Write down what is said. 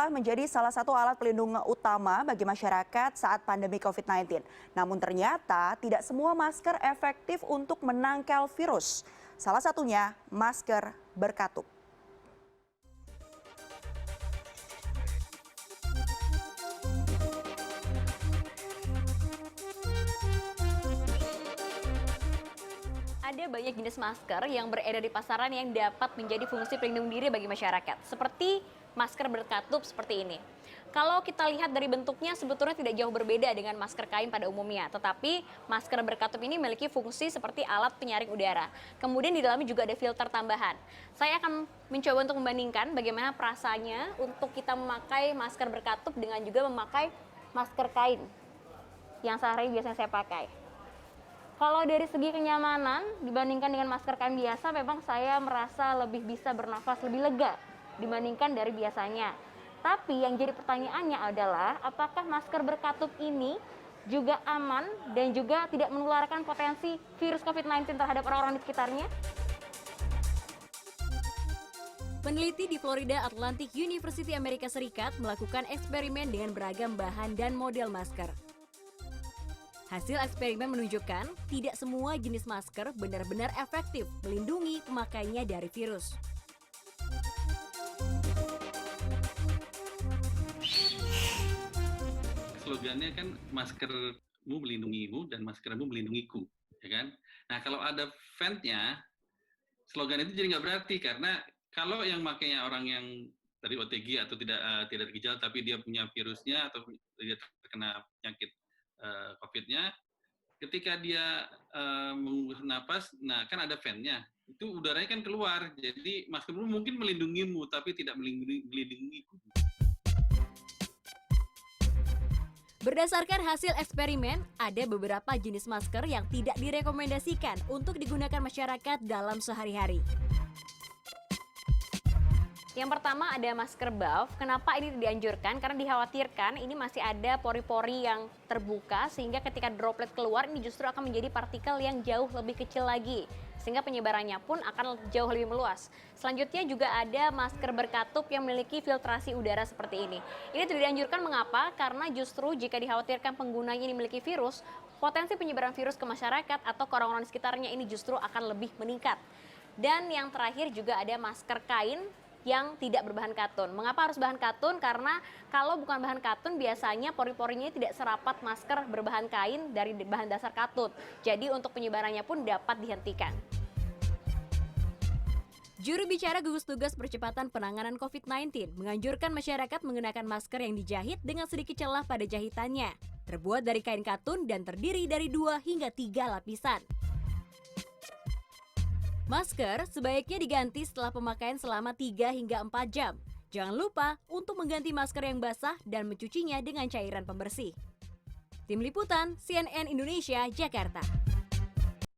telah menjadi salah satu alat pelindung utama bagi masyarakat saat pandemi COVID-19. Namun ternyata tidak semua masker efektif untuk menangkal virus. Salah satunya masker berkatup. Ada banyak jenis masker yang beredar di pasaran yang dapat menjadi fungsi pelindung diri bagi masyarakat, seperti masker berkatup seperti ini. Kalau kita lihat dari bentuknya sebetulnya tidak jauh berbeda dengan masker kain pada umumnya, tetapi masker berkatup ini memiliki fungsi seperti alat penyaring udara. Kemudian di dalamnya juga ada filter tambahan. Saya akan mencoba untuk membandingkan bagaimana perasaannya untuk kita memakai masker berkatup dengan juga memakai masker kain yang sehari biasanya saya pakai. Kalau dari segi kenyamanan dibandingkan dengan masker kain biasa, memang saya merasa lebih bisa bernafas lebih lega dibandingkan dari biasanya. Tapi yang jadi pertanyaannya adalah apakah masker berkatup ini juga aman dan juga tidak menularkan potensi virus COVID-19 terhadap orang-orang di sekitarnya? Peneliti di Florida Atlantic University Amerika Serikat melakukan eksperimen dengan beragam bahan dan model masker. Hasil eksperimen menunjukkan tidak semua jenis masker benar-benar efektif melindungi pemakainya dari virus. Slogannya kan maskermu melindungimu dan maskermu melindungiku, ya kan? Nah kalau ada ventnya, slogan itu jadi nggak berarti karena kalau yang makainya orang yang dari OTG atau tidak bergejala tapi dia punya virusnya atau dia terkena penyakit COVID-nya, ketika dia menghembus napas, nah kan ada ventnya, itu udaranya kan keluar, jadi maskermu mungkin melindungimu tapi tidak melindungiku. Berdasarkan hasil eksperimen, ada beberapa jenis masker yang tidak direkomendasikan untuk digunakan masyarakat dalam sehari-hari. Yang pertama ada masker buff. Kenapa ini dianjurkan? Karena dikhawatirkan ini masih ada pori-pori yang terbuka sehingga ketika droplet keluar ini justru akan menjadi partikel yang jauh lebih kecil lagi. Sehingga penyebarannya pun akan jauh lebih meluas. Selanjutnya juga ada masker berkatup yang memiliki filtrasi udara seperti ini. Ini tidak dianjurkan mengapa? Karena justru jika dikhawatirkan penggunanya ini memiliki virus, potensi penyebaran virus ke masyarakat atau ke orang-orang di sekitarnya ini justru akan lebih meningkat. Dan yang terakhir juga ada masker kain yang tidak berbahan katun. Mengapa harus bahan katun? Karena kalau bukan bahan katun biasanya pori-porinya tidak serapat masker berbahan kain dari bahan dasar katun. Jadi untuk penyebarannya pun dapat dihentikan. Juru bicara gugus tugas percepatan penanganan COVID-19 menganjurkan masyarakat menggunakan masker yang dijahit dengan sedikit celah pada jahitannya. Terbuat dari kain katun dan terdiri dari 2 hingga 3 lapisan. Masker sebaiknya diganti setelah pemakaian selama 3 hingga 4 jam. Jangan lupa untuk mengganti masker yang basah dan mencucinya dengan cairan pembersih. Tim Liputan CNN Indonesia, Jakarta.